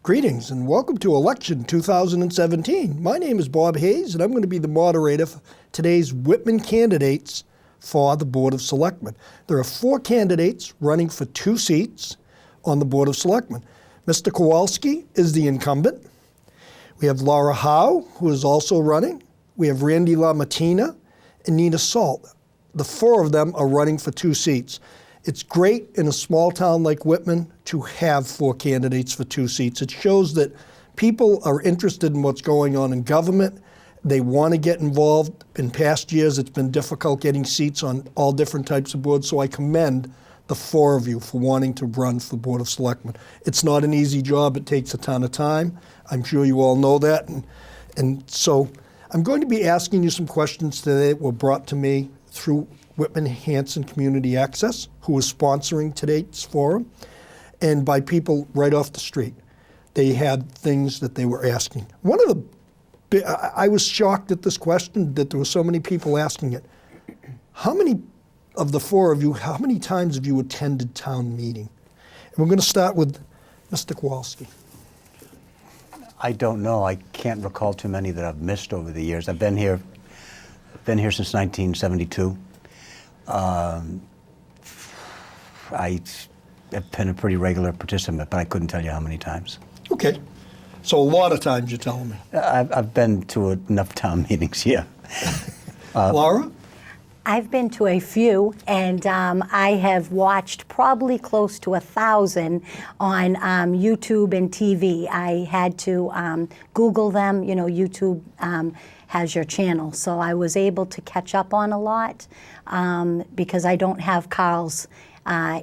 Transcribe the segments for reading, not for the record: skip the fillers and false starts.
Greetings and welcome to Election 2017. My name is Bob Hayes and I'm going to be the moderator for today's Whitman candidates for the Board of Selectmen. There are 4 candidates running for 2 seats on the Board of Selectmen. Mr. Kowalski is the incumbent. We have Laura Howe, who is also running. We have Randy LaMattina and Nina Salt. The 4 of them are running for 2 seats. It's great in a small town like Whitman to have 4 candidates for 2 seats. It shows that people are interested in what's going on in government. They want to get involved. In past years, it's been difficult getting seats on all different types of boards, so I commend the 4 of you for wanting to run for the Board of Selectmen. It's not an easy job. It takes a ton of time. I'm sure you all know that. And so I'm going to be asking you some questions today that were brought to me through Whitman Hanson Community Access, who is sponsoring today's forum, and by people right off the street. They had things that they were asking. I was shocked at this question that there were so many people asking it. How many of the 4 of you, how many times have you attended town meeting? And we're going to start with Mr. Kowalski. I don't know. I can't recall too many that I've missed over the years. I've been here since 1972. I have been a pretty regular participant, but I couldn't tell you how many times. Okay. So a lot of times you're telling me. I've been to enough town meetings, yeah. Laura? I've been to a few, and I have watched probably close to 1,000 on YouTube and TV. I had to Google them. You know, YouTube has your channel, so I was able to catch up on a lot because I don't have Carl's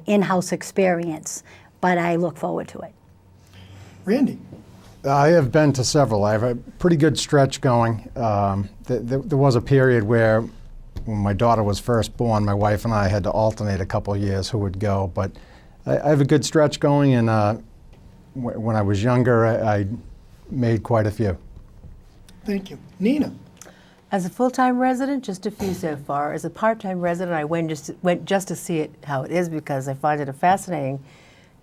in-house experience, but I look forward to it. Randy? I have been to several. I have a pretty good stretch going. There was a period where when my daughter was first born, my wife and I had to alternate a couple of years who would go, but I have a good stretch going, and when I was younger, I made quite a few. Thank you. Nina? As a full-time resident, just a few so far. As a part-time resident, I went just to see it how it is because I find it a fascinating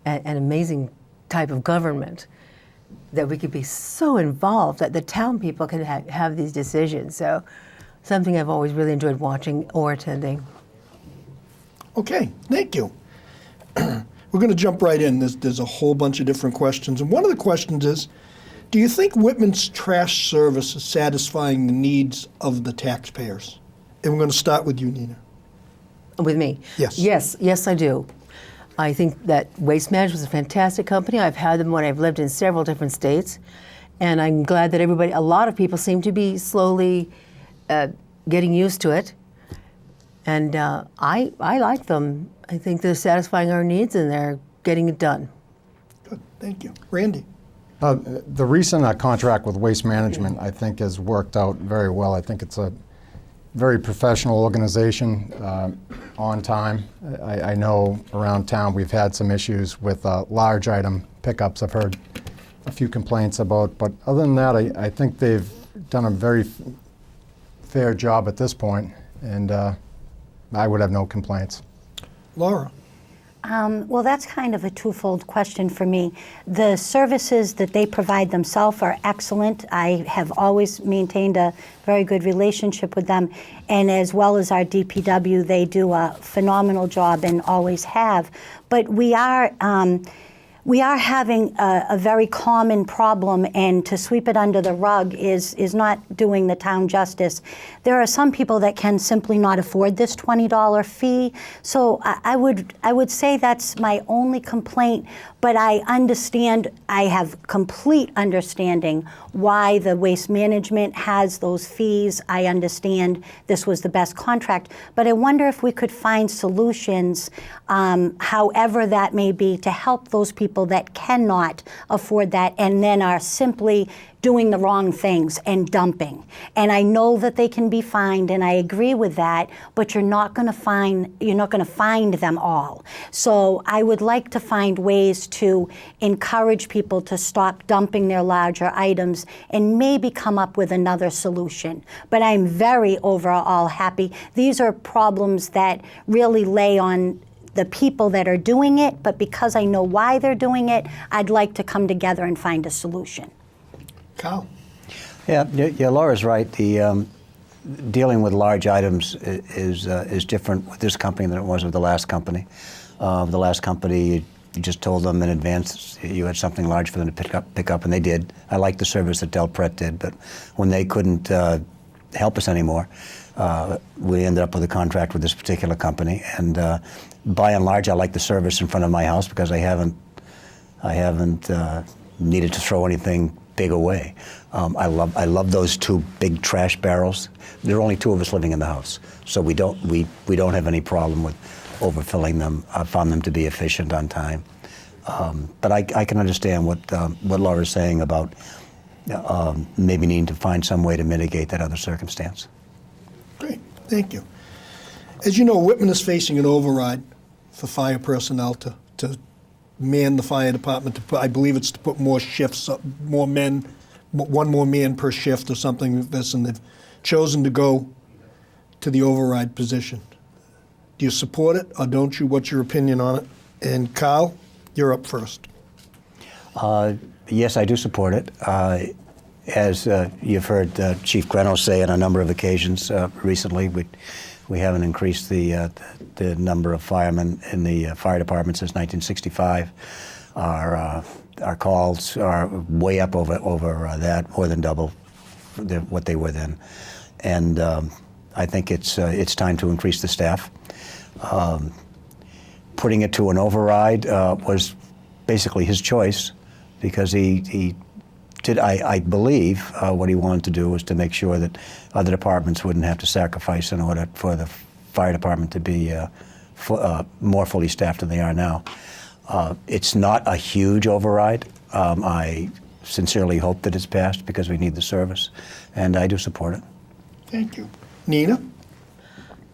and amazing type of government that we could be so involved that the town people can have these decisions. So something I've always really enjoyed watching or attending. Okay, thank you. We're going to jump right in. There's a whole bunch of different questions. And one of the questions is, do you think Whitman's trash service is satisfying the needs of the taxpayers? And we're going to start with you, Nina. With me? Yes. Yes, I do. I think that Waste Management is a fantastic company. I've had them when I've lived in several different states. And I'm glad that a lot of people seem to be slowly getting used to it. And I like them. I think they're satisfying our needs and they're getting it done. Good, thank you. Randy? The recent contract with Waste Management, I think, has worked out very well. I think it's a very professional organization, on time. I know around town we've had some issues with large item pickups I've heard a few complaints about, but other than that, I think they've done a very fair job at this point, and I would have no complaints. Laura? Well, that's kind of a twofold question for me. The services that they provide themselves are excellent. I have always maintained a very good relationship with them. And as well as our DPW, they do a phenomenal job and always have. But we are having a very common problem, and to sweep it under the rug is not doing the town justice. There are some people that can simply not afford this $20 fee. So I would say that's my only complaint, but I have complete understanding why the Waste Management has those fees. I understand this was the best contract, but I wonder if we could find solutions, however that may be, to help those people that cannot afford that and then are simply doing the wrong things and dumping. And I know that they can be fined, and I agree with that, but you're not going to find them all. So I would like to find ways to encourage people to stop dumping their larger items and maybe come up with another solution. But I'm very overall happy. These are problems that really lay on the people that are doing it, but because I know why they're doing it, I'd like to come together and find a solution. Kyle? Yeah, Laura's right. The dealing with large items is different with this company than it was with the last company. The last company, you just told them in advance you had something large for them to pick up, and they did. I like the service that Del Pret did, but when they couldn't help us anymore, we ended up with a contract with this particular company. And by and large, I like the service in front of my house because I haven't needed to throw anything big away. I love those two big trash barrels. There are only two of us living in the house, so we don't have any problem with overfilling them. I found them to be efficient on time. But I can understand what Laura's saying about maybe needing to find some way to mitigate that other circumstance. Great, thank you. As you know, Whitman is facing an override for fire personnel to man the fire department. I believe it's to put more shifts, more men, one more man per shift or something like this, and they've chosen to go to the override position. Do you support it or don't you? What's your opinion on it? And Kyle, you're up first. Yes, I do support it. As you've heard Chief Greno say on a number of occasions recently, we haven't increased the number of firemen in the fire department since 1965. Our calls are way up over that, more than double what they were then. And I think it's time to increase the staff. Putting it to an override was basically his choice, because he did, I believe, what he wanted to do was to make sure that other departments wouldn't have to sacrifice in order for the fire department to be more fully staffed than they are now. It's not a huge override. I sincerely hope that it's passed because we need the service, and I do support it. Thank you. Nina?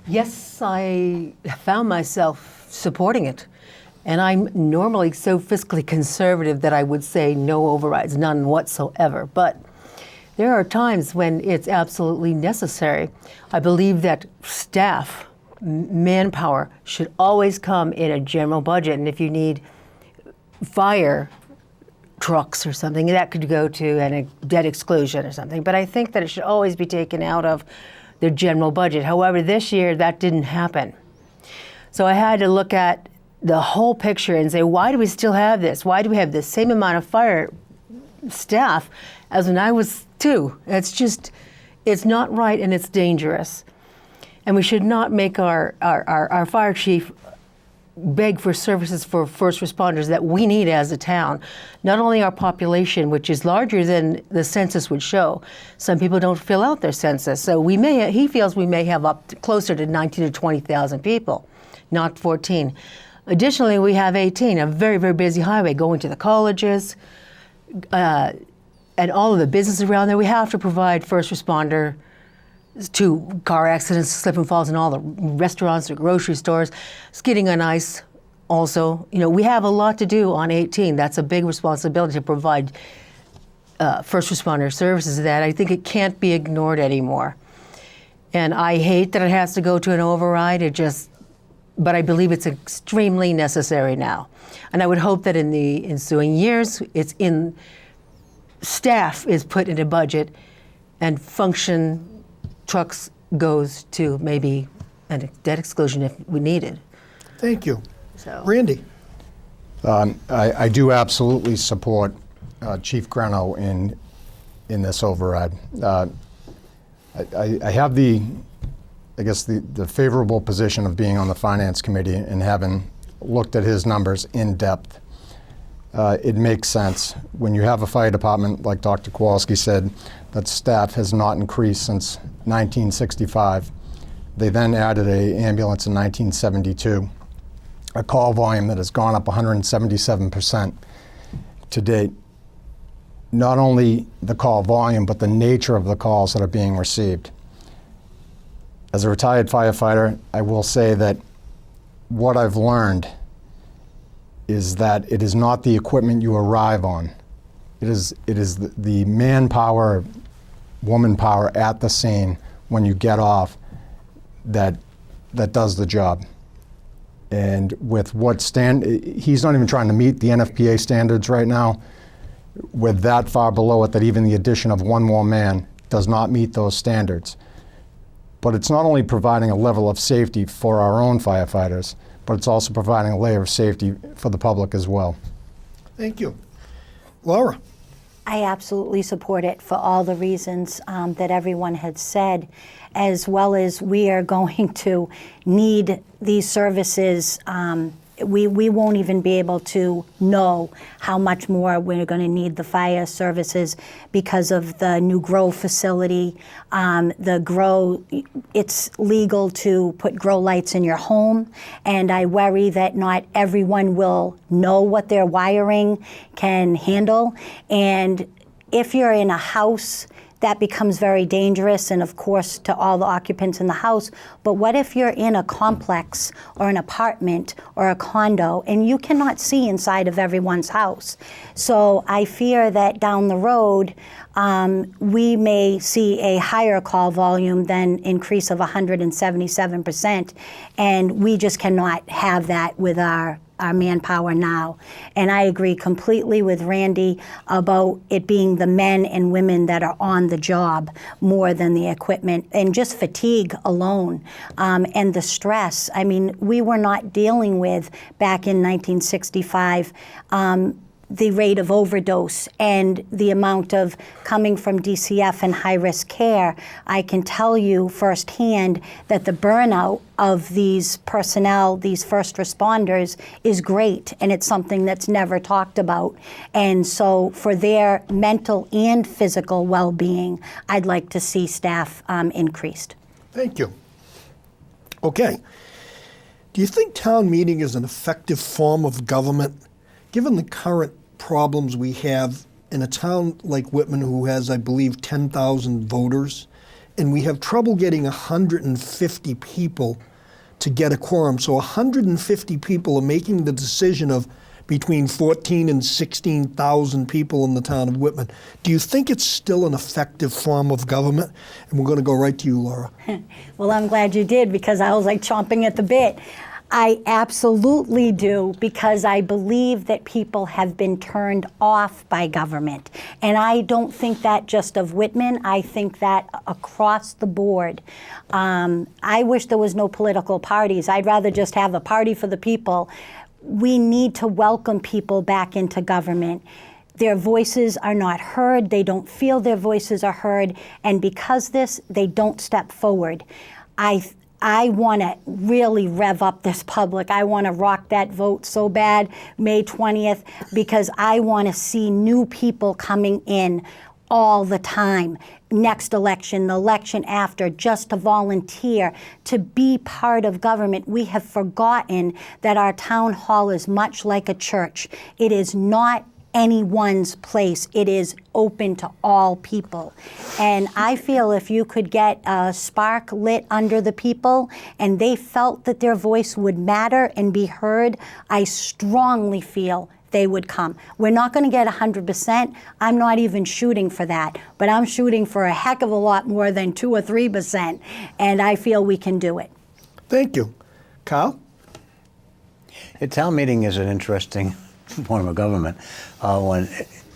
Yes, I found myself supporting it. And I'm normally so fiscally conservative that I would say no overrides, none whatsoever. But there are times when it's absolutely necessary. I believe that staff, manpower, should always come in a general budget. And if you need fire trucks or something, that could go to a debt exclusion or something. But I think that it should always be taken out of their general budget. However, this year that didn't happen. So I had to look at the whole picture and say, why do we still have this? Why do we have the same amount of fire staff as when I was 2? It's not right, and it's dangerous. And we should not make our fire chief beg for services for first responders that we need as a town. Not only our population, which is larger than the census would show. Some people don't fill out their census. So he feels we may have up to closer to 19 to 20,000 people, not 14. Additionally, we have 18, a very, very busy highway going to the colleges and all of the businesses around there. We have to provide first responder to car accidents, slip and falls in all the restaurants, the grocery stores, skating on ice also. We have a lot to do on 18. That's a big responsibility to provide first responder services that I think it can't be ignored anymore. And I hate that it has to go to an override. But I believe it's extremely necessary now. And I would hope that in the ensuing years, staff is put in a budget and function trucks goes to maybe a debt exclusion if we need it. Thank you. So. Randy? I do absolutely support Chief Greno in this override. I have the favorable position of being on the Finance Committee and having looked at his numbers in depth. It makes sense. When you have a fire department, like Dr. Kowalski said, that staff has not increased since 1965. They then added an ambulance in 1972, a call volume that has gone up 177% to date. Not only the call volume, but the nature of the calls that are being received. As a retired firefighter, I will say that what I've learned is that it is not the equipment you arrive on. It is the manpower, woman power at the scene when you get off that does the job. And with what he's not even trying to meet the NFPA standards right now. We're that far below it that even the addition of one more man does not meet those standards. But it's not only providing a level of safety for our own firefighters, but it's also providing a layer of safety for the public as well. Thank you. Laura? I absolutely support it for all the reasons that everyone had said, as well as we are going to need these services. We won't even be able to know how much more we're going to need the fire services because of the new grow facility. It's legal to put grow lights in your home, and I worry that not everyone will know what their wiring can handle. And if you're in a house, that becomes very dangerous, and of course to all the occupants in the house. But what if you're in a complex or an apartment or a condo and you cannot see inside of everyone's house? So I fear that down the road, we may see a higher call volume than increase of 177%, and we just cannot have that with our manpower now. And I agree completely with Randy about it being the men and women that are on the job more than the equipment, and just fatigue alone, and the stress. I mean, we were not dealing with, back in 1965, the rate of overdose and the amount of coming from DCF and high-risk care. I can tell you firsthand that the burnout of these personnel, these first responders, is great, and it's something that's never talked about. And so for their mental and physical well-being, I'd like to see staff increased. Thank you. Okay. Do you think town meeting is an effective form of government, given the current problems we have in a town like Whitman, who has, I believe, 10,000 voters, and we have trouble getting 150 people to get a quorum? So 150 people are making the decision of between 14 and 16,000 people in the town of Whitman. Do you think it's still an effective form of government? And we're going to go right to you, Laura. Well, I'm glad you did, because I was like chomping at the bit. I absolutely do, because I believe that people have been turned off by government. And I don't think that just of Whitman, I think that across the board. I wish there was no political parties. I'd rather just have a party for the people. We need to welcome people back into government. Their voices are not heard, they don't feel their voices are heard, and because this, they don't step forward. I want to really rev up this public. I want to rock that vote so bad, May 20th, because I want to see new people coming in all the time. Next election, the election after, just to volunteer, to be part of government. We have forgotten that our town hall is much like a church. It is not anyone's place. It is open to all people. And I feel if you could get a spark lit under the people and they felt that their voice would matter and be heard, I strongly feel they would come. We're not going to get 100%. I'm not even shooting for that, but I'm shooting for a heck of a lot more than 2 or 3%, and I feel we can do it. Thank you. Kyle? A town meeting is an interesting form of government. When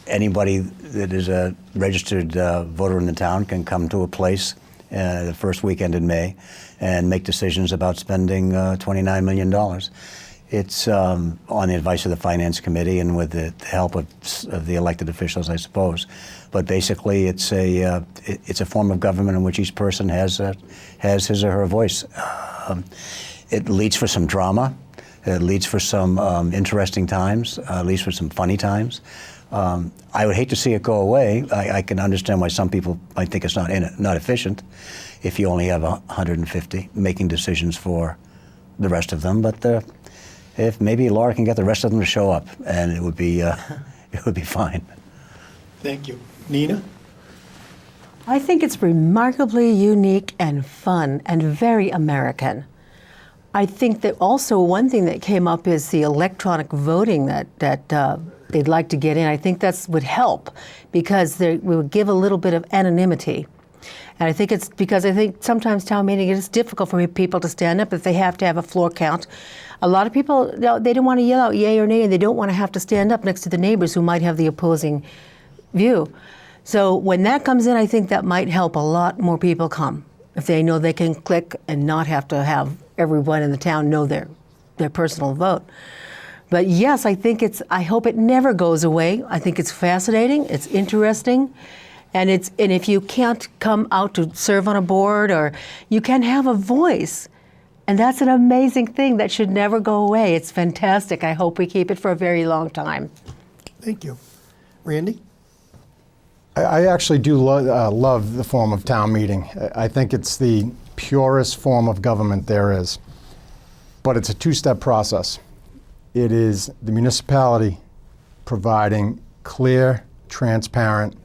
anybody that is a registered voter in the town can come to a place the first weekend in May and make decisions about spending $29 million. It's on the advice of the Finance Committee and with the help of the elected officials, I suppose. But basically, it's a form of government in which each person has his or her voice. It leads for some drama. It leads for some interesting times. Leads for some funny times. I would hate to see it go away. I can understand why some people might think it's not efficient if you only have 150 making decisions for the rest of them. But if maybe Laura can get the rest of them to show up, and it would be fine. Thank you. Nina? I think it's remarkably unique and fun and very American. I think that also one thing that came up is the electronic voting that they'd like to get in. I think that would help because we would give a little bit of anonymity And I think it's because I think sometimes town meeting, it is difficult for people to stand up if they have to have a floor count. A lot of people, they don't want to yell out yay or nay, and they don't want to have to stand up next to the neighbors who might have the opposing view. So when that comes in, I think that might help a lot more people come if they know they can click and not have to have everyone in the town know their personal vote. But yes, I hope it never goes away. I think it's fascinating, it's interesting, and if you can't come out to serve on a board, or you can have a voice, and that's an amazing thing that should never go away. It's fantastic. I hope we keep it for a very long time. Thank you. Randy? I actually do love the form of town meeting. I think it's the purest form of government there is. But it's a two-step process. It is the municipality providing clear, transparent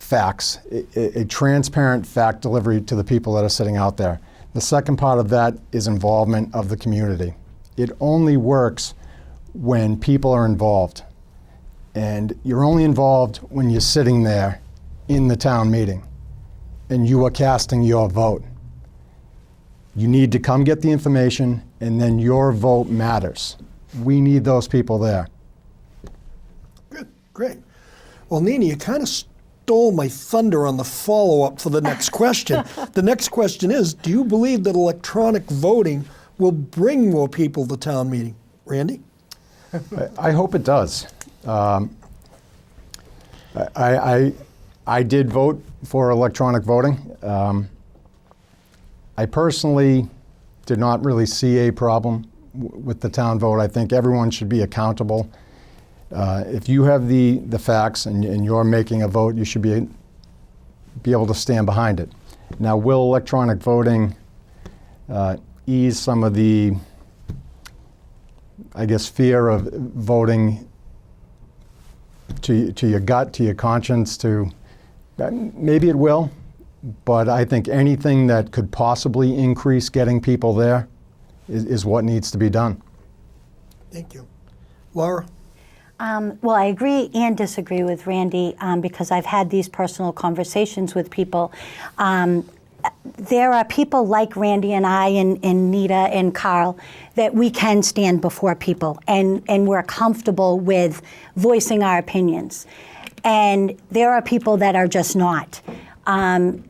facts, a transparent fact delivery to the people that are sitting out there. The second part of that is involvement of the community. It only works when people are involved. And you're only involved when you're sitting there in the town meeting and you are casting your vote. You need to come get the information, and then your vote matters. We need those people there. Good, great. Well, Nina, you kind of stole my thunder on the follow-up for the next question. The next question is, do you believe that electronic voting will bring more people to town meeting? Randy? I hope it does. I did vote for electronic voting. I personally did not really see a problem with the town vote. I think everyone should be accountable. If you have the facts and you're making a vote, you should be able to stand behind it. Now, will electronic voting ease some of the, I guess, fear of voting to your gut, to your conscience, maybe it will, but I think anything that could possibly increase getting people there is what needs to be done. Thank you. Laura? Well, I agree and disagree with Randy because I've had these personal conversations with people. There are people like Randy and I and Nita and Carl that we can stand before people and we're comfortable with voicing our opinions. And there are people that are just not.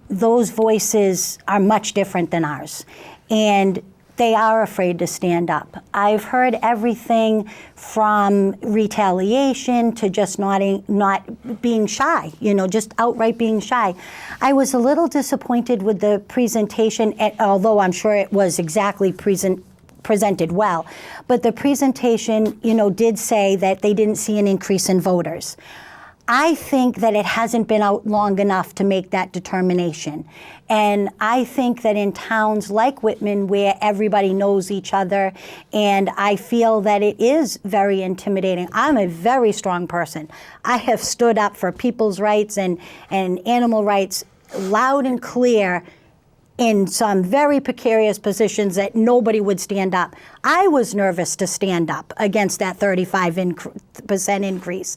Those voices are much different than ours. And they are afraid to stand up. I've heard everything from retaliation to just not being shy, just outright being shy. I was a little disappointed with the presentation, although I'm sure it was exactly presented well. But the presentation, did say that they didn't see an increase in voters. I think that it hasn't been out long enough to make that determination. And I think that in towns like Whitman, where everybody knows each other, and I feel that it is very intimidating. I'm a very strong person. I have stood up for people's rights and animal rights loud and clear in some very precarious positions that nobody would stand up. I was nervous to stand up against that 35% increase.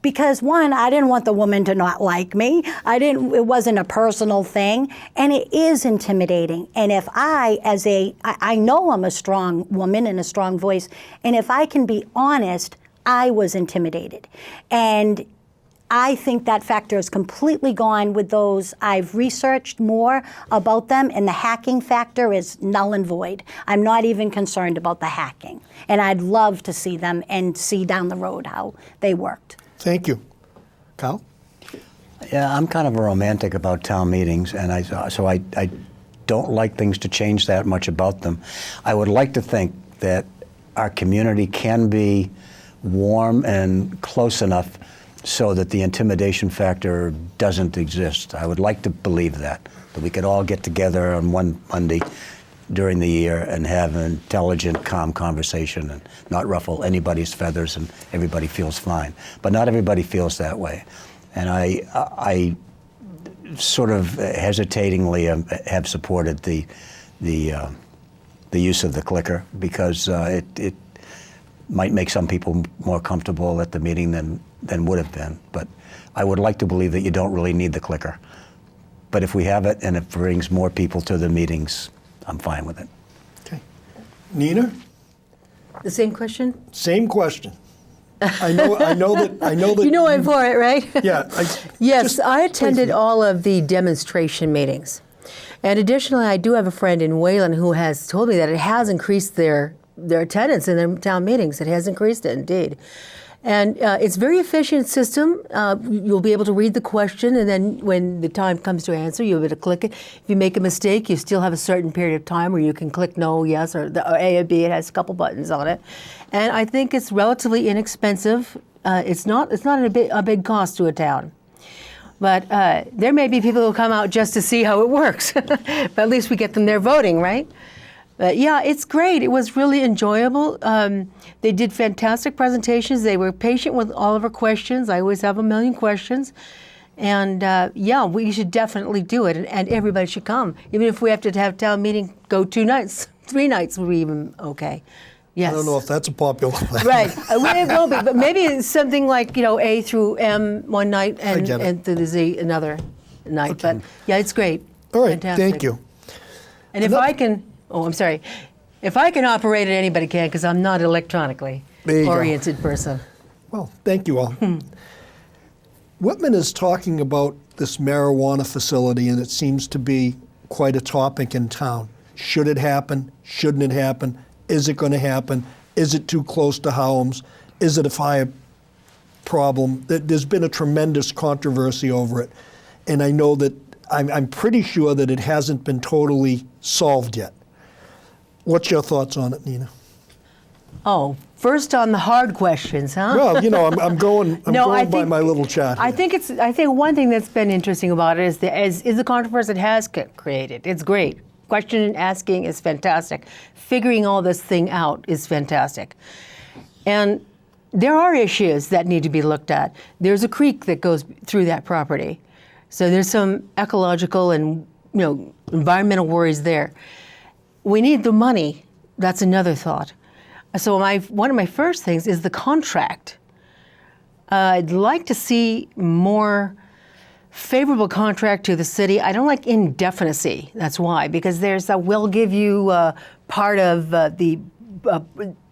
Because one, I didn't want the woman to not like me. It wasn't a personal thing. And it is intimidating. And if I know I'm a strong woman and a strong voice. And if I can be honest, I was intimidated. And I think that factor is completely gone with those. I've researched more about them, and the hacking factor is null and void. I'm not even concerned about the hacking. And I'd love to see them and see down the road how they worked. Thank you. Kyle? Yeah, I'm kind of a romantic about town meetings, and I don't like things to change that much about them. I would like to think that our community can be warm and close enough so that the intimidation factor doesn't exist. I would like to believe that we could all get together on one Monday during the year and have an intelligent, calm conversation and not ruffle anybody's feathers and everybody feels fine. But not everybody feels that way. And I sort of hesitatingly have supported the use of the clicker because it might make some people more comfortable at the meeting than would have been. But I would like to believe that you don't really need the clicker. But if we have it and it brings more people to the meetings, I'm fine with it. Okay. Nina, The same question? same question. I know that. You know I'm for it, right? Yeah. Yes, just I attended briefly. all of the demonstration meetings. And additionally, I do have a friend in Wayland who has told me that it has increased their attendance in their town meetings. It has increased it, indeed. And it's a very efficient system. You'll be able to read the question, and then when the time comes to answer, you'll be able to click it. If you make a mistake, you still have a certain period of time where you can click no, yes, or A or B. It has a couple buttons on it. And I think it's relatively inexpensive. It's not a big cost to a town. But there may be people who come out just to see how it works. But at least we get them there voting, right? But yeah, it's great. It was really enjoyable. They did fantastic presentations. They were patient with all of our questions. I always have a million questions. And yeah, we should definitely do it. And everybody should come. Even if we have to have town meeting go 2 nights, 3 nights would be even okay. Yes. I don't know if that's a popular plan. Right. It will be, but maybe it's something like, A through M one night and get it. through the Z another night. Okay. But yeah, it's great. All right. Fantastic. Thank you. And if I can, I'm sorry. If I can operate it, anybody can, because I'm not an electronically There you go. oriented person. Well, thank you all. Whitman is talking about this marijuana facility, and it seems to be quite a topic in town. Should it happen? Shouldn't it happen? Is it going to happen? Is it too close to homes? Is it a fire problem? There's been a tremendous controversy over it, and I know that I'm pretty sure that it hasn't been totally solved yet. What's your thoughts on it, Nina? Oh, first on the hard questions, huh? Well, I'm going by my little chat here. I think one thing that's been interesting about it is the controversy it has created. It's great. Question asking is fantastic. Figuring all this thing out is fantastic. And there are issues that need to be looked at. There's a creek that goes through that property. So there's some ecological and environmental worries there. We need the money. That's another thought. So one of my first things is the contract. I'd like to see more favorable contract to the city. I don't like indefinitency. That's why, because there's a we'll give you part of the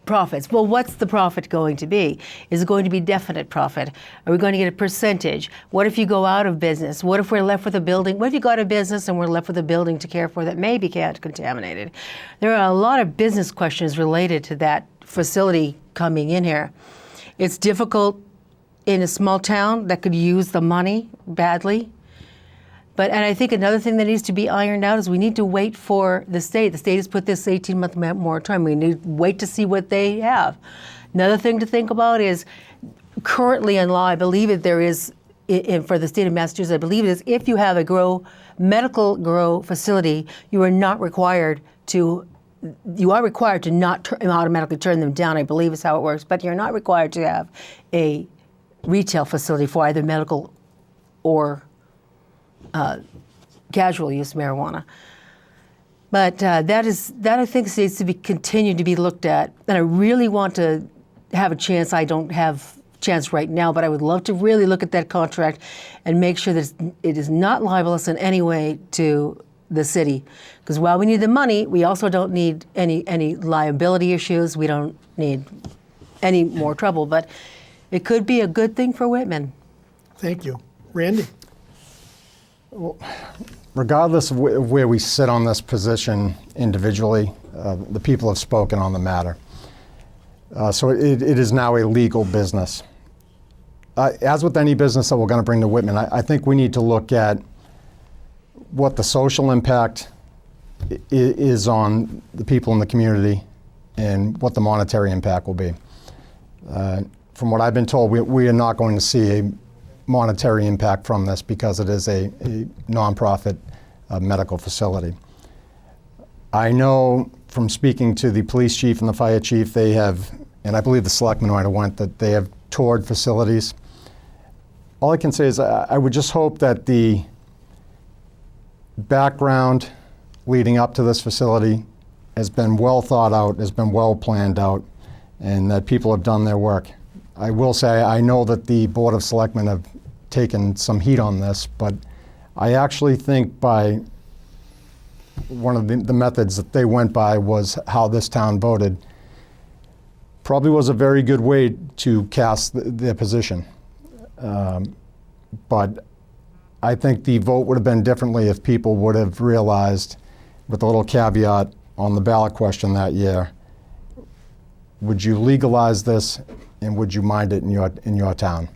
profits. Well, what's the profit going to be? Is it going to be definite profit? Are we going to get a percentage? What if you go out of business? What if we're left with a building? What if you go out of business and we're left with a building to care for that may be contaminated? There are a lot of business questions related to that facility coming in here. It's difficult in a small town that could use the money badly. And I think another thing that needs to be ironed out is we need to wait for the state. The state has put this 18-month moratorium. We need to wait to see what they have. Another thing to think about is currently in law, I believe that there is, for the state of Massachusetts, I believe it is if you have a medical grow facility, you are required to not automatically turn them down, I believe is how it works, but you're not required to have a retail facility for either medical or casual use marijuana. But that I think needs to be continued to be looked at. And I really want to have a chance. I don't have a chance right now, but I would love to really look at that contract and make sure that it is not libelous in any way to the city. Because while we need the money, we also don't need any liability issues. We don't need any more trouble. But it could be a good thing for Whitman. Thank you. Randy? Regardless of where we sit on this position individually, the people have spoken on the matter. So it is now a legal business. As with any business that we're going to bring to Whitman, I think we need to look at what the social impact is on the people in the community and what the monetary impact will be. From what I've been told, we are not going to see a monetary impact from this because it is a nonprofit medical facility. I know from speaking to the police chief and the fire chief, they have, and I believe the selectmen might have went, that they have toured facilities. All I can say is I would just hope that the background leading up to this facility has been well thought out, has been well planned out, and that people have done their work. I will say I know that the Board of Selectmen have taken some heat on this, but I actually think by one of the methods that they went by was how this town voted. Probably was a very good way to cast their position. But I think the vote would have been differently if people would have realized, with a little caveat on the ballot question that year, would you legalize this and would you mind it in your town?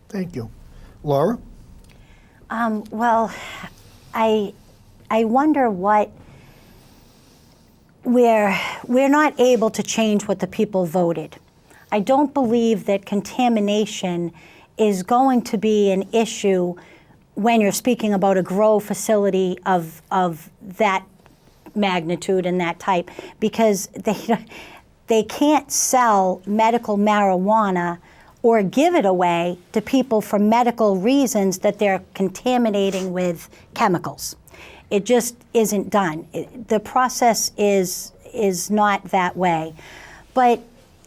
Thank you. Laura? Well, I wonder what we're not able to change what the people voted. I don't believe that contamination is going to be an issue when you're speaking about a grow facility of that magnitude and that type, because they can't sell medical marijuana or give it away to people for medical reasons that they're contaminating with chemicals. It just isn't done. The process is not that way. But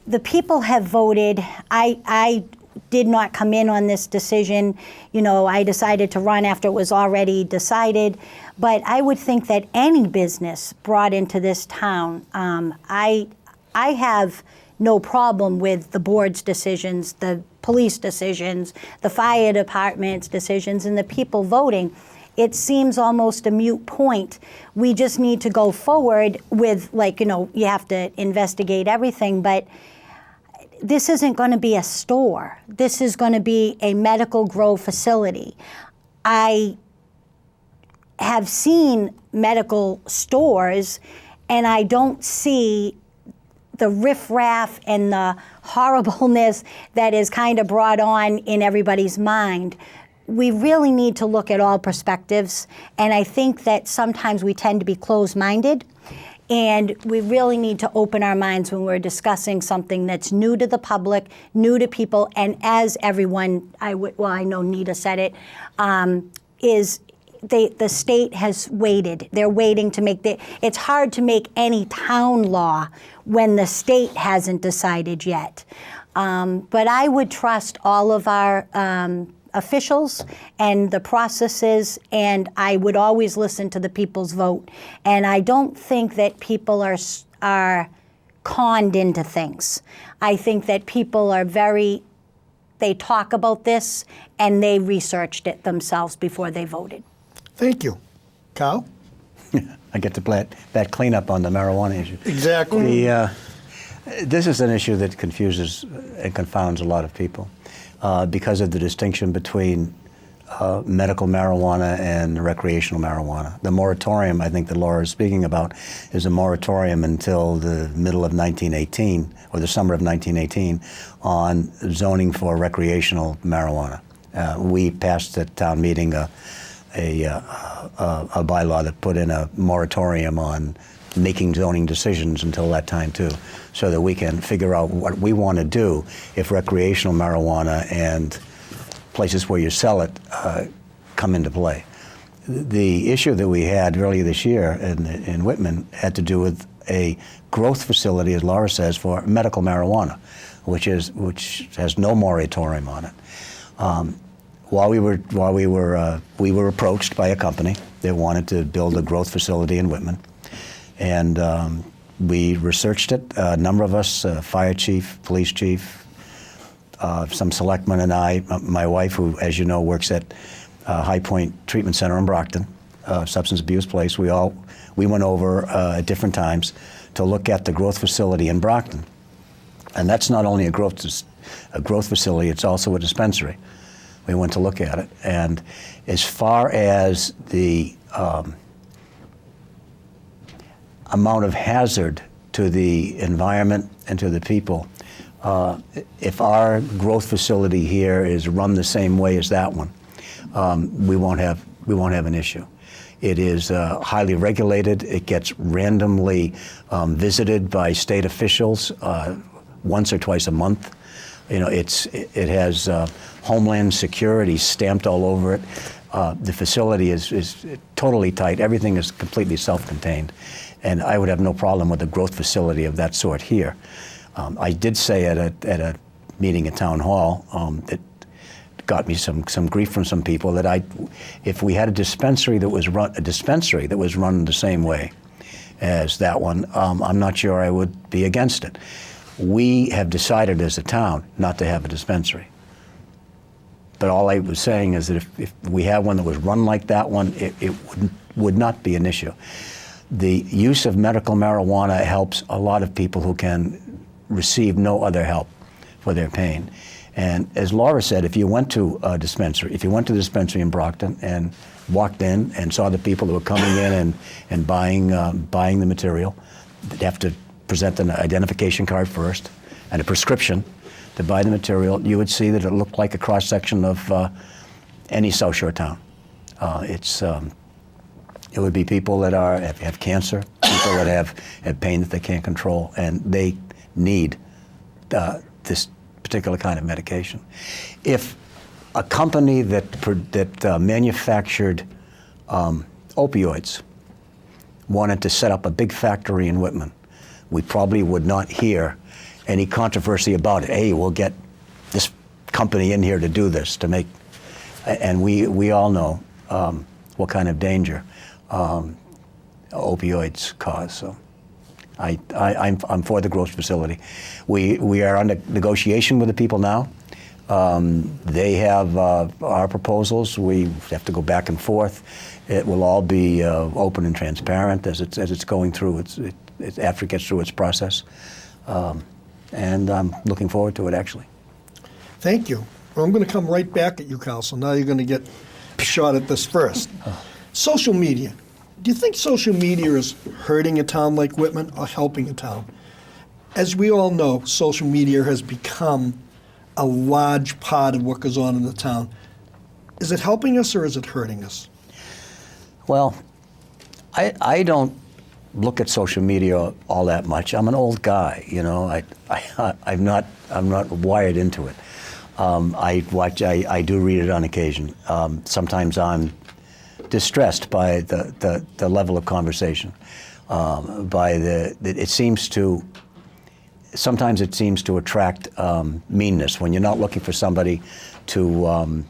the people have voted. I did not come in on this decision. I decided to run after it was already decided. But I would think that any business brought into this town, I have no problem with the board's decisions, the police decisions, the fire department's decisions, and the people voting. It seems almost a moot point. We just need to go forward with, you have to investigate everything, but this isn't going to be a store. This is going to be a medical grow facility. I have seen medical stores, and I don't see the riffraff and the horribleness that is kind of brought on in everybody's mind. We really need to look at all perspectives, and I think that sometimes we tend to be closed-minded, and we really need to open our minds when we're discussing something that's new to the public, new to people, and as everyone, I know Nita said it, the state has waited. They're waiting to make it's hard to make any town law when the state hasn't decided yet. But I would trust all of our officials and the processes, and I would always listen to the people's vote. And I don't think that people are conned into things. I think that people are they talk about this and they researched it themselves before they voted. Thank you. Kyle? I get to play that cleanup on the marijuana issue. Exactly. This is an issue that confuses and confounds a lot of people because of the distinction between medical marijuana and recreational marijuana. The moratorium, I think that Laura is speaking about, is a moratorium until the middle of 1918, or the summer of 1918, on zoning for recreational marijuana. We passed at town meeting a bylaw that put in a moratorium on making zoning decisions until that time too, so that we can figure out what we want to do if recreational marijuana and places where you sell it come into play. The issue that we had earlier this year in Whitman had to do with a growth facility, as Laura says, for medical marijuana, which has no moratorium on it. We were approached by a company that wanted to build a growth facility in Whitman, and we researched it. A number of us, fire chief, police chief, some selectmen, and my wife, who, as you know, works at High Point Treatment Center in Brockton, substance abuse place. We went over at different times to look at the growth facility in Brockton, and that's not only a growth facility; it's also a dispensary. We went to look at it, and as far as the amount of hazard to the environment and to the people, if our growth facility here is run the same way as that one, we won't have an issue. It is highly regulated. It gets randomly visited by state officials once or twice a month. It has Homeland Security stamped all over it. The facility is totally tight. Everything is completely self-contained. And I would have no problem with a growth facility of that sort here. I did say at a meeting at Town Hall that got me some grief from some people that if we had a dispensary that was run the same way as that one, I'm not sure I would be against it. We have decided as a town not to have a dispensary. But all I was saying is that if we had one that was run like that one, it would not be an issue. The use of medical marijuana helps a lot of people who can receive no other help for their pain. And as Laura said, if you went to a dispensary, the dispensary in Brockton and walked in and saw the people who were coming in and buying the material, they'd have to present an identification card first and a prescription to buy the material. You would see that it looked like a cross-section of any South Shore town. It would be people that have cancer, people that have pain that they can't control, and they need this particular kind of medication. If a company that manufactured opioids wanted to set up a big factory in Whitman, we probably would not hear any controversy about it. Hey, we'll get this company in here to do this, to make, and we all know what kind of danger opioids cause. So I'm for the growth facility. We are under negotiation with the people now. They have our proposals. We have to go back and forth. It will all be open and transparent as it's going through after it gets through its process. And I'm looking forward to it, actually. Thank you. Well, I'm going to come right back at you, Council. Now you're going to get a shot at this first. Social media. Do you think social media is hurting a town like Whitman or helping a town? As we all know, social media has become a large part of what goes on in the town. Is it helping us or is it hurting us? Well, I don't look at social media all that much. I'm an old guy, you know. I'm not wired into it. I do read it on occasion. Sometimes I'm distressed by the level of conversation. Sometimes it seems to attract meanness when you're not looking for somebody to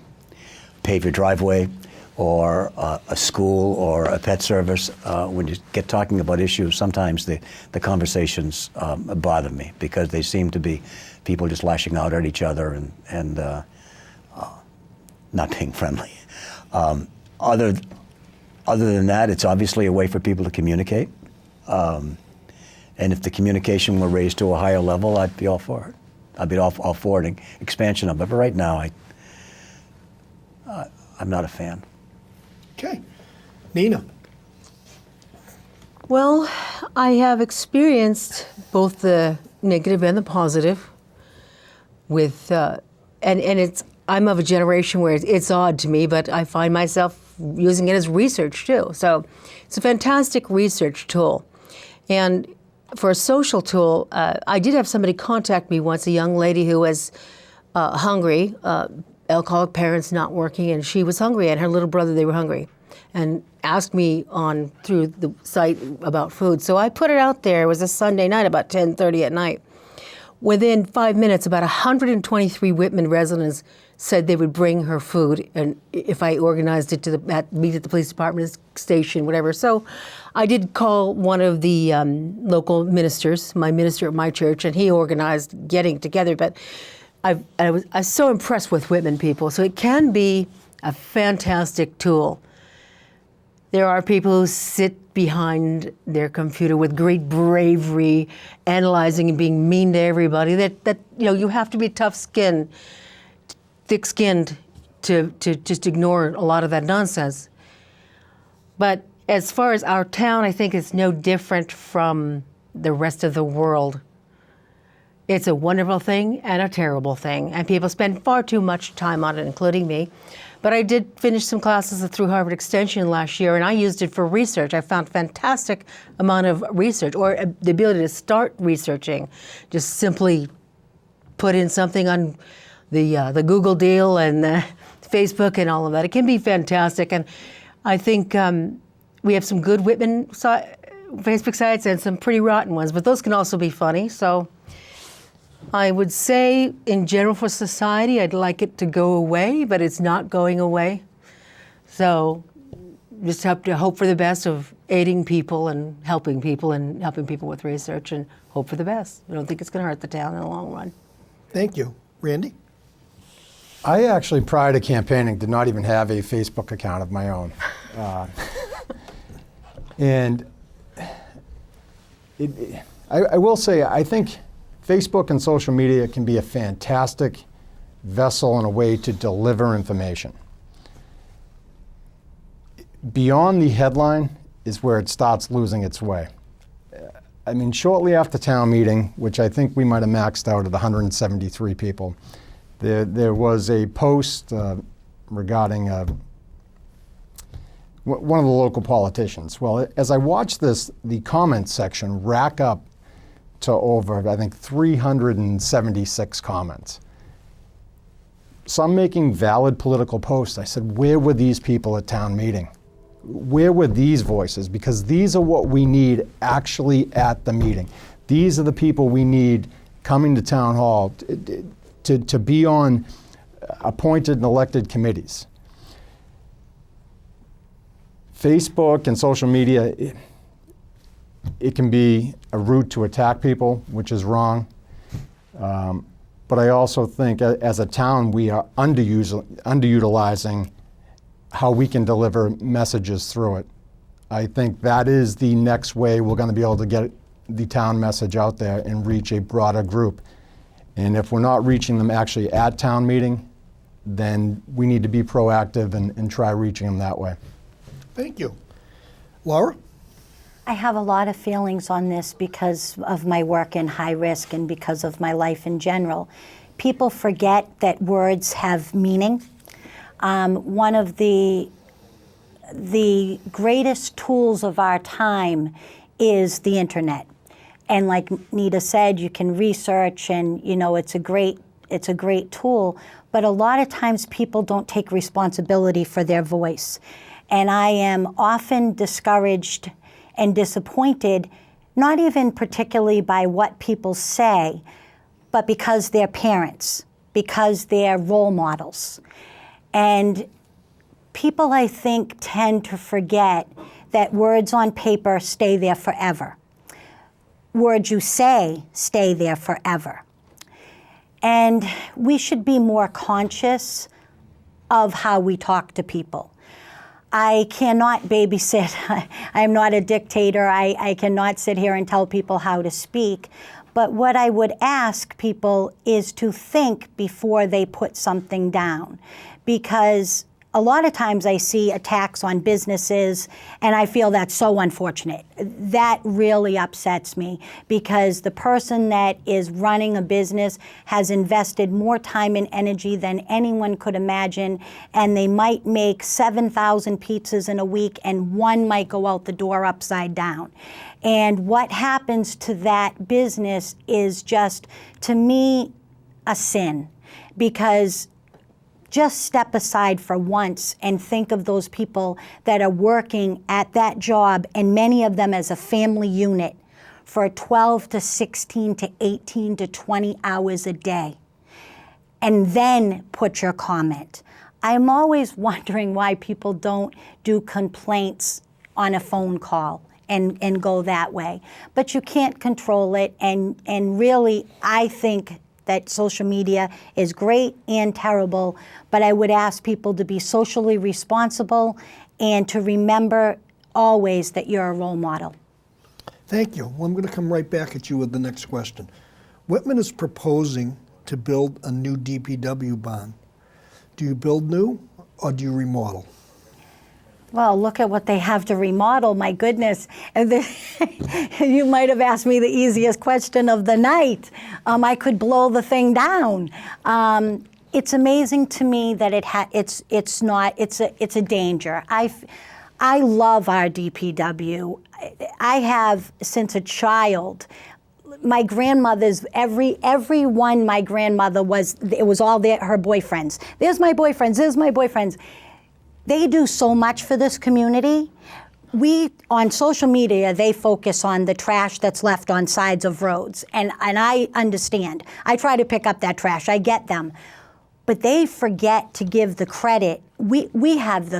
pave your driveway or a school or a pet service. When you get talking about issues, sometimes the conversations bother me because they seem to be people just lashing out at each other and not being friendly. Other than that, it's obviously a way for people to communicate. And if the communication were raised to a higher level, I'd be all for it. I'd be all for an expansion of it. But right now, I'm not a fan. Okay. Nina. Well, I have experienced both the negative and the positive with, and I'm of a generation where it's odd to me, but I find myself using it as research too. So it's a fantastic research tool. And for a social tool, I did have somebody contact me once, a young lady who was hungry, alcoholic parents not working, and she was hungry, and her little brother, they were hungry, and asked me through the site about food. So I put it out there. It was a Sunday night, about 10:30 at night. Within 5 minutes, about 123 Whitman residents said they would bring her food, and if I organized it meet at the police department station, whatever. So I did call one of the local ministers, my minister at my church, and he organized getting together. But I was so impressed with Whitman people. So it can be a fantastic tool. There are people who sit behind their computer with great bravery, analyzing and being mean to everybody. That you have to be tough-skinned, thick-skinned to just ignore a lot of that nonsense. But as far as our town, I think it's no different from the rest of the world. It's a wonderful thing and a terrible thing, and people spend far too much time on it, including me. But I did finish some classes through Harvard Extension last year, and I used it for research. I found a fantastic amount of research, or the ability to start researching. Just simply put in something on the Google deal and Facebook and all of that. It can be fantastic, and I think we have some good Whitman Facebook sites and some pretty rotten ones, but those can also be funny. So I would say, in general for society, I'd like it to go away, but it's not going away. So just have to hope for the best of aiding people and helping people with research and hope for the best. I don't think it's going to hurt the town in the long run. Thank you. Randy? I actually, prior to campaigning, did not even have a Facebook account of my own. And I will say, I think Facebook and social media can be a fantastic vessel and a way to deliver information. Beyond the headline is where it starts losing its way. I mean, shortly after town meeting, which I think we might have maxed out at 173 people, there was a post regarding one of the local politicians. Well, as I watched this, the comments section rack up to over, I think, 376 comments. Some making valid political posts. I said, where were these people at town meeting? Where were these voices? Because these are what we need actually at the meeting. These are the people we need coming to town hall to be on appointed and elected committees. Facebook and social media, it can be a route to attack people, which is wrong. But I also think as a town, we are underutilizing how we can deliver messages through it. I think that is the next way we're going to be able to get the town message out there and reach a broader group. And if we're not reaching them actually at town meeting, then we need to be proactive and try reaching them that way. Thank you. Laura? I have a lot of feelings on this because of my work in high risk and because of my life in general. People forget that words have meaning. One of the greatest tools of our time is the internet. And like Nita said, you can research and it's a great tool, but a lot of times people don't take responsibility for their voice. And I am often discouraged and disappointed, not even particularly by what people say, but because they're parents, because they're role models. And people, I think, tend to forget that words on paper stay there forever. Words you say stay there forever. And we should be more conscious of how we talk to people. I cannot babysit. I'm not a dictator. I cannot sit here and tell people how to speak. But what I would ask people is to think before they put something down. Because a lot of times I see attacks on businesses, and I feel that's so unfortunate. That really upsets me because the person that is running a business has invested more time and energy than anyone could imagine, and they might make 7,000 pizzas in a week, and one might go out the door upside down. And what happens to that business is just, to me, a sin, because just step aside for once and think of those people that are working at that job, and many of them as a family unit, for 12 to 16 to 18 to 20 hours a day. And then put your comment. I'm always wondering why people don't do complaints on a phone call and go that way. But you can't control it, and really, I think that social media is great and terrible, but I would ask people to be socially responsible and to remember always that you're a role model. Thank you. Well, I'm going to come right back at you with the next question. Whitman is proposing to build a new DPW barn. Do you build new or do you remodel? Well, look at what they have to remodel, my goodness. And you might have asked me the easiest question of the night. I could blow the thing down. It's amazing to me that it's a danger. I love our DPW. I have since a child. My grandmother's, everyone my grandmother was, it was all her boyfriends. There's my boyfriends, there's my boyfriends. They do so much for this community. we on social media, they focus on the trash that's left on sides of roads, and I understand. I try to pick up that trash. I get them, but they forget to give the credit. We have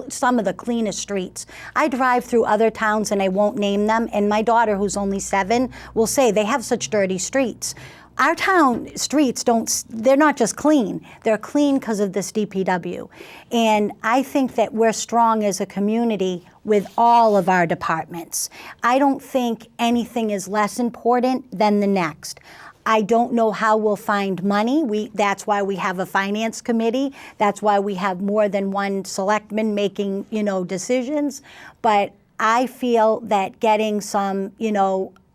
some of the cleanest streets. I drive through other towns, and I won't name them, and my daughter, who's only 7, will say they have such dirty streets. Our town streets they're not just clean, they're clean because of this DPW. And I think that we're strong as a community with all of our departments. I don't think anything is less important than the next. I don't know how we'll find money. That's why we have a finance committee. That's why we have more than one selectman making, decisions. But I feel that getting some,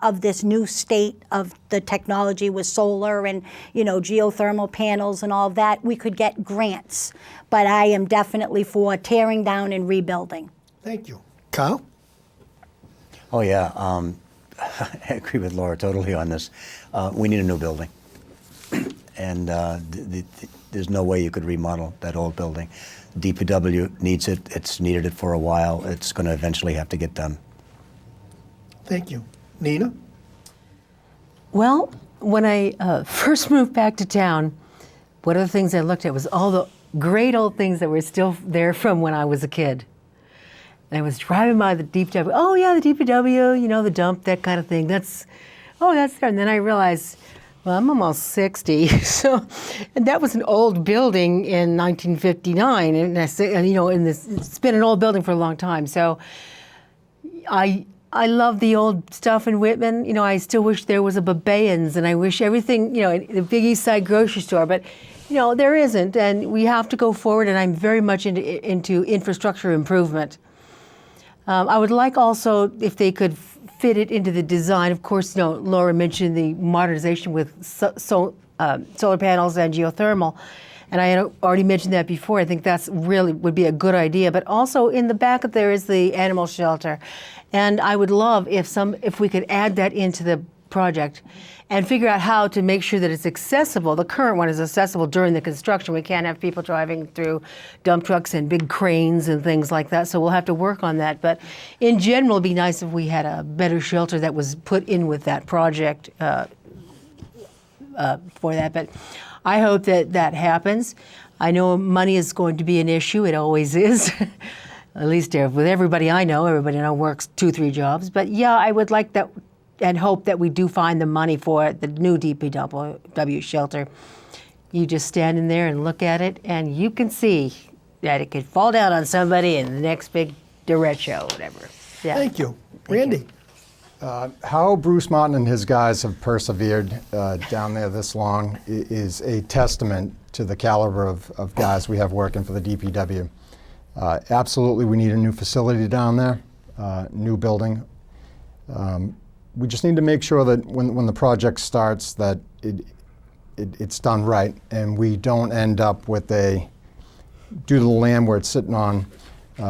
of this new state of the technology with solar and geothermal panels and all of that, we could get grants. But I am definitely for tearing down and rebuilding. Thank you. Kyle? Oh, yeah. I agree with Laura totally on this. We need a new building. And there's no way you could remodel that old building. DPW needs it. It's needed it for a while. It's going to eventually have to get done. Thank you. Nina? Well, when I first moved back to town, one of the things I looked at was all the great old things that were still there from when I was a kid. And I was driving by the DPW. Oh, yeah, the DPW, the dump, that kind of thing. That's there. And then I realized, well, I'm almost 60. And that was an old building in 1959. And it's been an old building for a long time. So I love the old stuff in Whitman. I still wish there was a Babayans, and I wish everything, the Big East Side grocery store, but, there isn't, and we have to go forward, and I'm very much into infrastructure improvement. I would like also if they could fit it into the design. Of course, Laura mentioned the modernization with solar panels and geothermal. And I had already mentioned that before. I think that's really would be a good idea. But also in the back there is the animal shelter. And I would love if we could add that into the project and figure out how to make sure that it's accessible. The current one is accessible during the construction. We can't have people driving through dump trucks and big cranes and things like that. So we'll have to work on that. But in general, it'd be nice if we had a better shelter that was put in with that project for that. But I hope that happens. I know money is going to be an issue. It always is. At least with everybody I know works 2-3 jobs. But yeah, I would like that and hope that we do find the money for the new DPW shelter. You just stand in there and look at it, and you can see that it could fall down on somebody in the next big derecho, whatever. Yeah. Thank you. Randy? How Bruce Martin and his guys have persevered down there this long is a testament to the caliber of guys we have working for the DPW. Absolutely, we need a new facility down there, new building. We just need to make sure that when the project starts that it's done right, and we don't end up with due to the land where it's sitting on,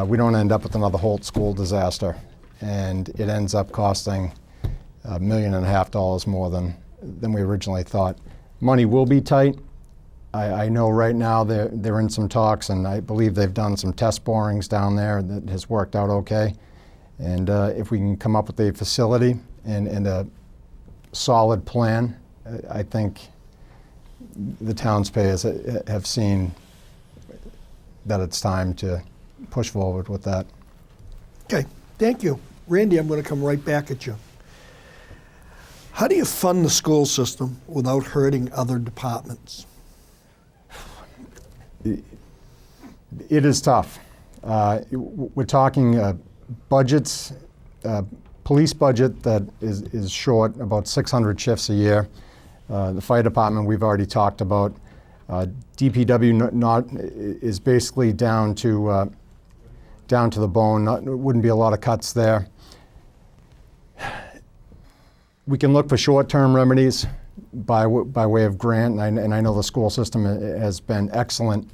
we don't end up with another Holt School disaster. And it ends up costing $1.5 million more than we originally thought. Money will be tight. I know right now they're in some talks, and I believe they've done some test borings down there that has worked out okay. And if we can come up with a facility and a solid plan, I think the townspeople have seen that it's time to push forward with that. Okay, thank you. Randy, I'm going to come right back at you. How do you fund the school system without hurting other departments? It is tough. We're talking budgets, police budget that is short about 600 shifts a year. The fire department we've already talked about. DPW is basically down to the bone. Wouldn't be a lot of cuts there. We can look for short-term remedies by way of grant, and I know the school system has been excellent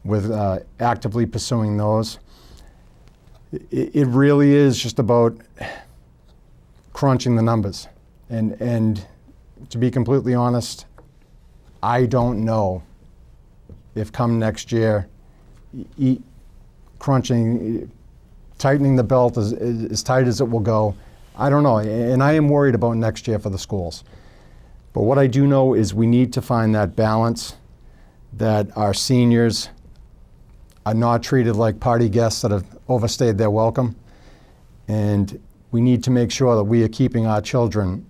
with actively pursuing those. It really is just about crunching the numbers. And to be completely honest, I don't know if come next year, crunching tightening the belt as tight as it will go. I don't know, and I am worried about next year for the schools. But what I do know is we need to find that balance, that our seniors are not treated like party guests that have overstayed their welcome. And we need to make sure that we are keeping our children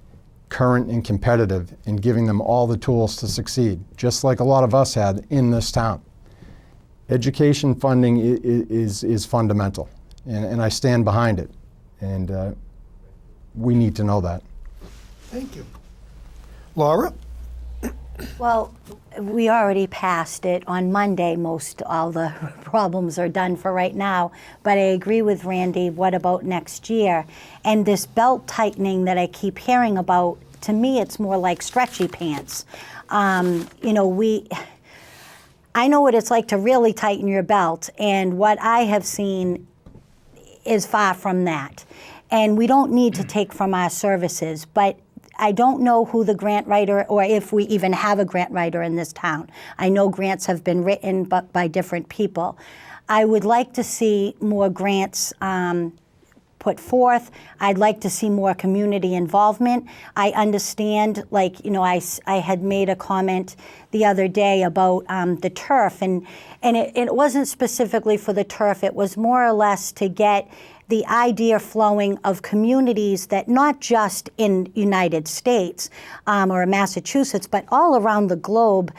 current and competitive and giving them all the tools to succeed, just like a lot of us had in this town. Education funding is fundamental, and I stand behind it. And we need to know that. Thank you. Laura? Well, we already passed it on Monday. All the problems are done for right now. But I agree with Randy. What about next year? And this belt tightening that I keep hearing about, to me, it's more like stretchy pants. You know, I know what it's like to really tighten your belt, and what I have seen is far from that. And we don't need to take from our services, but I don't know who the grant writer, or if we even have a grant writer in this town. I know grants have been written, but by different people. I would like to see more grants put forth. I'd like to see more community involvement. I understand, like, you know, I had made a comment the other day about the turf, and it wasn't specifically for the turf. It was more or less to get the idea flowing of communities that not just in United States or Massachusetts, but all around the globe,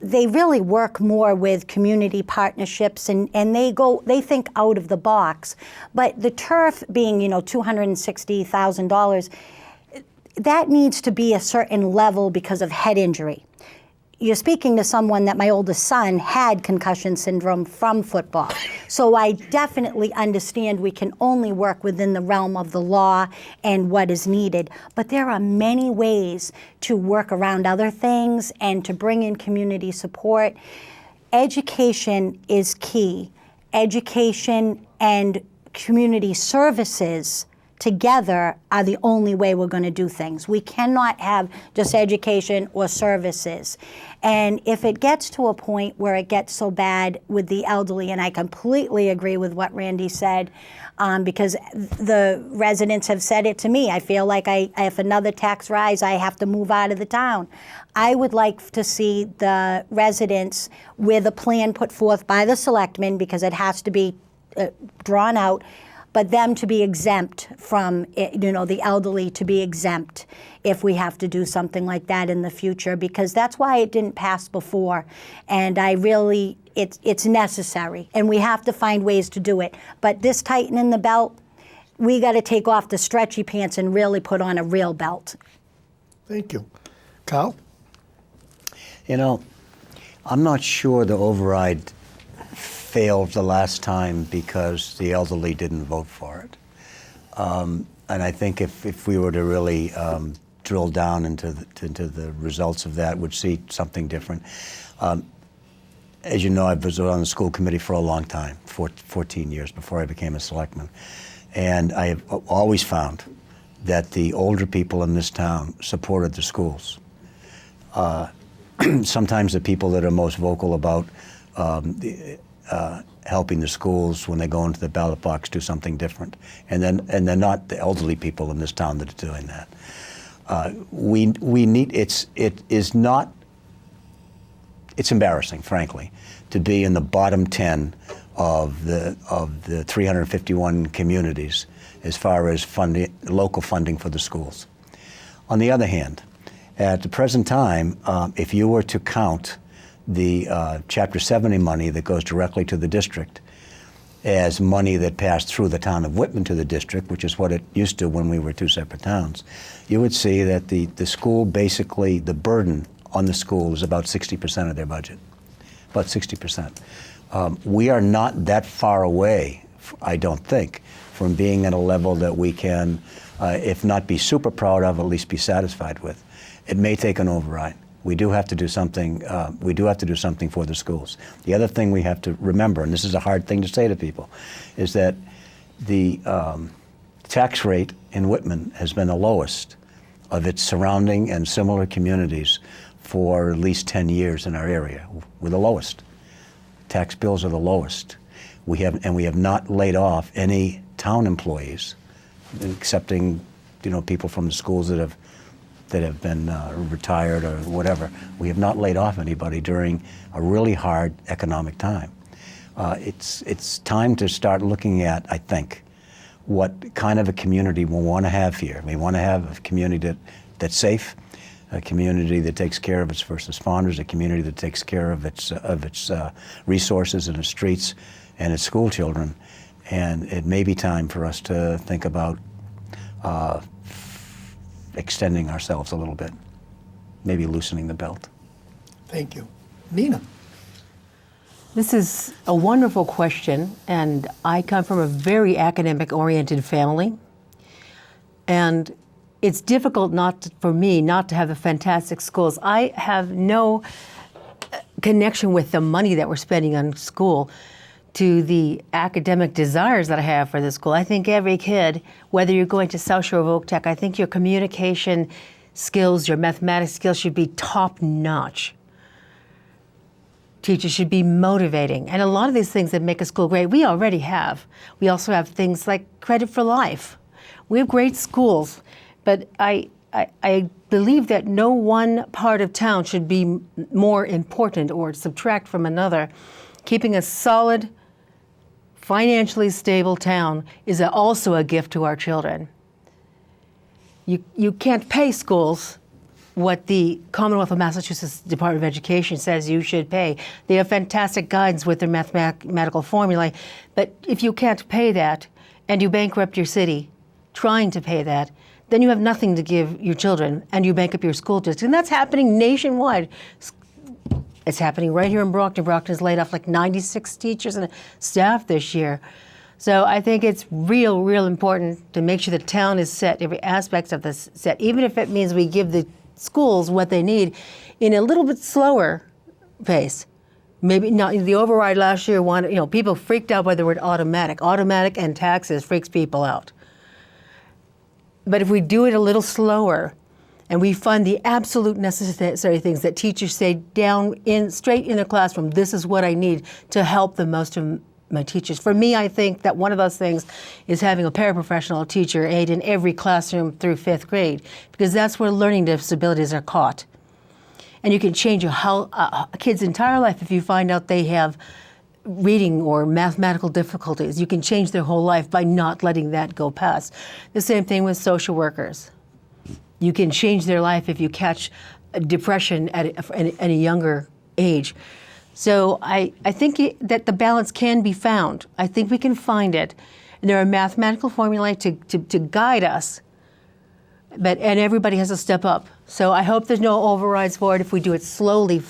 they really work more with community partnerships, and they think out of the box. But the turf being, you know, $260,000, that needs to be a certain level because of head injury. You're speaking to someone that my oldest son had concussion syndrome from football. So I definitely understand we can only work within the realm of the law and what is needed. But there are many ways to work around other things and to bring in community support. Education is key. Education and community services together are the only way we're going to do things. We cannot have just education or services. And if it gets to a point where it gets so bad with the elderly, and I completely agree with what Randy said, because the residents have said it to me, I feel like if another tax rise, I have to move out of the town. I would like to see the residents with a plan put forth by the selectmen, because it has to be drawn out, but them to be exempt from, you know, the elderly to be exempt if we have to do something like that in the future, because that's why it didn't pass before. And it's necessary, and we have to find ways to do it. But this tightening the belt, we got to take off the stretchy pants and really put on a real belt. Thank you. Kyle? You know, I'm not sure the override failed the last time because the elderly didn't vote for it. And I think if we were to really drill down into the results of that, we'd see something different. As you know, I was on the school committee for a long time, 14 years before I became a selectman. And I have always found that the older people in this town supported the schools. Sometimes the people that are most vocal about helping the schools when they go into the ballot box do something different, and they're not the elderly people in this town that are doing that. It's embarrassing, frankly, to be in the bottom 10 of the 351 communities as far as local funding for the schools. On the other hand, at the present time, if you were to count the Chapter 70 money that goes directly to the district as money that passed through the town of Whitman to the district, which is what it used to when we were two separate towns, you would see that the school, basically, the burden on the school is about 60% of their budget, about 60%. We are not that far away, I don't think, from being at a level that we can, if not be super proud of, at least be satisfied with. It may take an override. We do have to do something. We do have to do something for the schools. The other thing we have to remember, and this is a hard thing to say to people, is that the tax rate in Whitman has been the lowest of its surrounding and similar communities for at least 10 years in our area. We're the lowest. Tax bills are the lowest. We have not laid off any town employees, accepting, people from the schools that have been retired or whatever. We have not laid off anybody during a really hard economic time. It's time to start looking at, I think, what kind of a community we want to have here. We want to have a community that's safe, a community that takes care of its first responders, a community that takes care of its resources and its streets and its school children. And it may be time for us to think about extending ourselves a little bit, maybe loosening the belt. Thank you. Nina? This is a wonderful question, and I come from a very academic-oriented family. And it's difficult for me not to have the fantastic schools. I have no connection with the money that we're spending on school to the academic desires that I have for the school. I think every kid, whether you're going to South Shore of Oak Tech, I think your communication skills, your mathematics skills should be top-notch. Teachers should be motivating. And a lot of these things that make a school great, we already have. We also have things like credit for life. We have great schools, but I believe that no one part of town should be more important or subtract from another. Keeping a solid, financially stable town is also a gift to our children. You can't pay schools what the Commonwealth of Massachusetts Department of Education says you should pay. They have fantastic guidance with their mathematical formulae, but if you can't pay that and you bankrupt your city trying to pay that, then you have nothing to give your children and you bankrupt your school district. And that's happening nationwide. It's happening right here in Brockton. Brockton has laid off like 96 teachers and staff this year. So I think it's real important to make sure the town is set, every aspect of this set, even if it means we give the schools what they need in a little bit slower pace. Maybe not. The override last year, people freaked out by the word automatic. Automatic and taxes freaks people out. But if we do it a little slower, and we fund the absolute necessary things that teachers say straight in the classroom, this is what I need to help the most of my teachers. For me, I think that one of those things is having a paraprofessional teacher aide in every classroom through 5th grade, because that's where learning disabilities are caught. And you can change a kid's entire life if you find out they have reading or mathematical difficulties. You can change their whole life by not letting that go past. The same thing with social workers. You can change their life if you catch depression at a younger age. So I think that the balance can be found. I think we can find it. And there are mathematical formulae to guide us, and everybody has to step up. So I hope there's no overrides for it if we do it slowly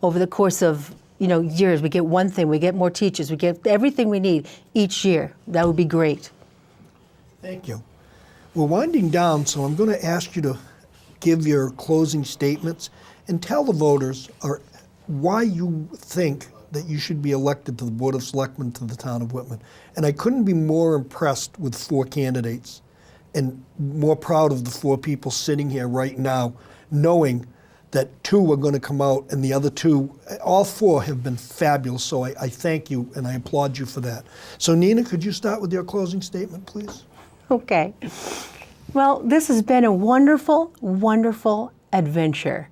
over the course of years. We get one thing, we get more teachers, we get everything we need each year. That would be great. Thank you. We're winding down, so I'm going to ask you to give your closing statements and tell the voters why you think that you should be elected to the Board of Selectmen to the town of Whitman. And I couldn't be more impressed with 4 candidates and more proud of the 4 people sitting here right now, knowing that 2 are going to come out and the other 2, all 4 have been fabulous. So I thank you and I applaud you for that. So Nina, could you start with your closing statement, please? Okay. Well, this has been a wonderful, wonderful adventure.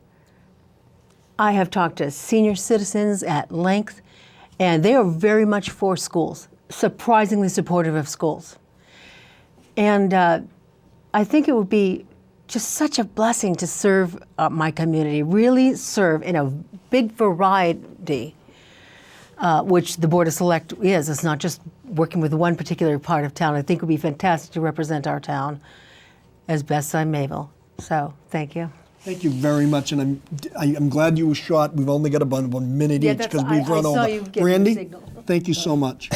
I have talked to senior citizens at length, and they are very much for schools, surprisingly supportive of schools. And I think it would be just such a blessing to serve my community, really serve in a big variety, which the Board of Select is. It's not just working with one particular part of town. I think it would be fantastic to represent our town as best I'm able. So, thank you. Thank you very much, and I'm glad you were short. We've only got about 1 minute each because we've run over. You give Randy, the signal. thank you so much.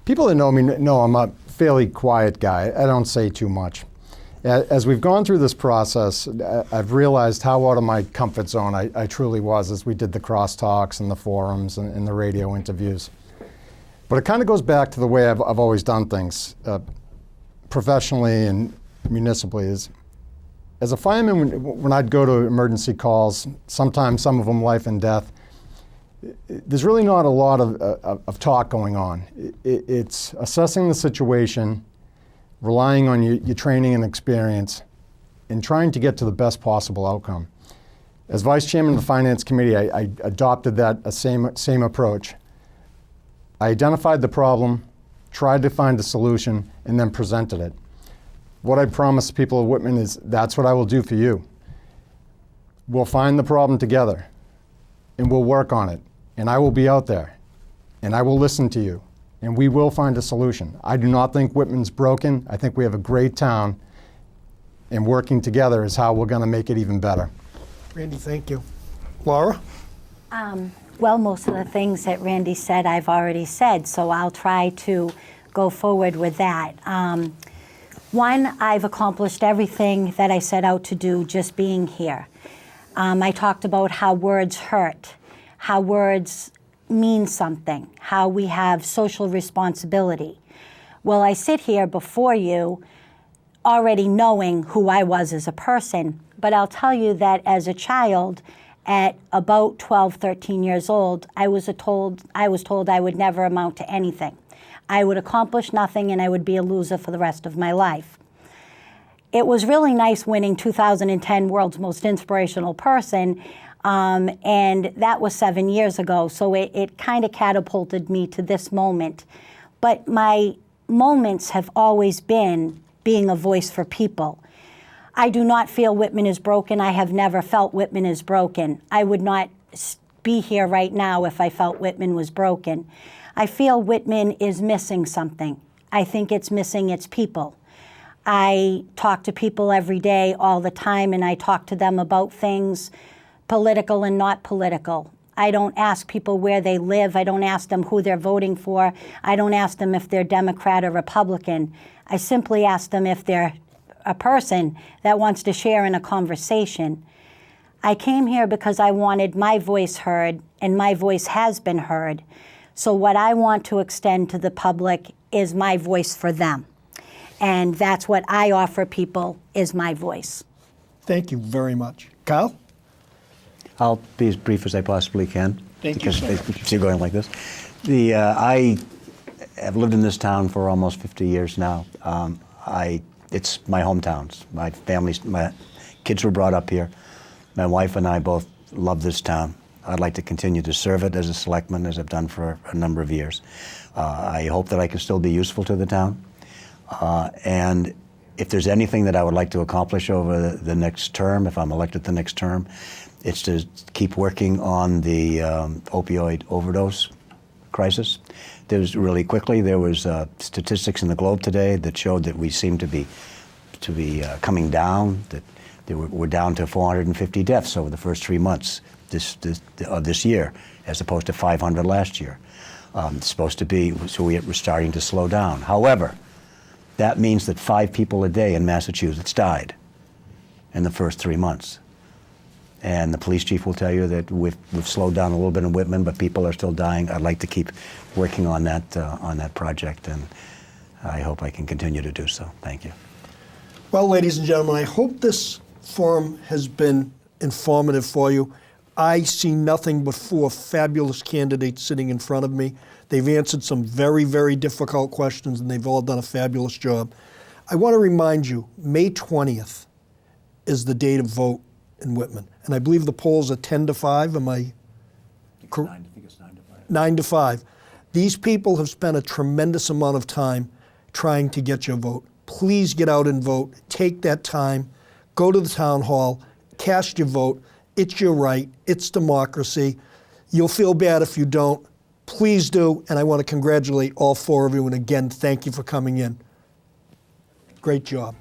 People that know me know I'm a fairly quiet guy. I don't say too much. As we've gone through this process, I've realized how out of my comfort zone I truly was as we did the crosstalks and the forums and the radio interviews. But it kind of goes back to the way I've always done things, professionally and municipally. As a fireman, when I'd go to emergency calls, sometimes some of them life and death, there's really not a lot of talk going on. It's assessing the situation, relying on your training and experience, and trying to get to the best possible outcome. As Vice Chairman of the Finance Committee, I adopted that same approach. I identified the problem, tried to find a solution, and then presented it. What I promised the people of Whitman is that's what I will do for you. We'll find the problem together, and we'll work on it, and I will be out there, and I will listen to you, and we will find a solution. I do not think Whitman's broken. I think we have a great town, and working together is how we're going to make it even better. Randy, thank you. Laura? Well, most of the things that Randy said, I've already said, so I'll try to go forward with that. One, I've accomplished everything that I set out to do just being here. I talked about how words hurt, how words mean something, how we have social responsibility. Well, I sit here before you already knowing who I was as a person, but I'll tell you that as a child, at about 12, 13 years old, I was told I would never amount to anything. I would accomplish nothing and I would be a loser for the rest of my life. It was really nice winning 2010 World's Most Inspirational Person, and that was 7 years ago, so it kind of catapulted me to this moment. But my moments have always been being a voice for people. I do not feel Whitman is broken. I have never felt Whitman is broken. I would not be here right now if I felt Whitman was broken. I feel Whitman is missing something. I think it's missing its people. I talk to people every day, all the time, and I talk to them about things, political and not political. I don't ask people where they live. I don't ask them who they're voting for. I don't ask them if they're Democrat or Republican. I simply ask them if they're a person that wants to share in a conversation. I came here because I wanted my voice heard, and my voice has been heard. So what I want to extend to the public is my voice for them. And that's what I offer people, is my voice. Thank you very much. Kyle? I'll be as brief as I possibly can. Thank you, sir. Because you're going like this. I have lived in this town for almost 50 years now. It's my hometown. My kids were brought up here. My wife and I both love this town. I'd like to continue to serve it as a selectman, as I've done for a number of years. I hope that I can still be useful to the town. And if there's anything that I would like to accomplish over the next term, if I'm elected the next term, it's to keep working on the opioid overdose crisis. There was statistics in the Globe today that showed that we seem to be coming down, that we're down to 450 deaths over the first 3 months of this year, as opposed to 500 last year. It's supposed to be, so we're starting to slow down. However, that means that 5 people a day in Massachusetts died in the first 3 months. And the police chief will tell you that we've slowed down a little bit in Whitman, but people are still dying. I'd like to keep working on that project, and I hope I can continue to do so. Thank you. Well, ladies and gentlemen, I hope this forum has been informative for you. I see nothing but 4 fabulous candidates sitting in front of me. They've answered some very, very difficult questions, and they've all done a fabulous job. I want to remind you, May 20th is the day to vote in Whitman. And I believe the polls are 10 to 5. Am I correct? I think it's 9 to 5. 9 to 5. These people have spent a tremendous amount of time trying to get your vote. Please get out and vote. Take that time. Go to the town hall. Cast your vote. It's your right. It's democracy. You'll feel bad if you don't. Please do. And I want to congratulate all 4 of you. And again, thank you for coming in. Great job.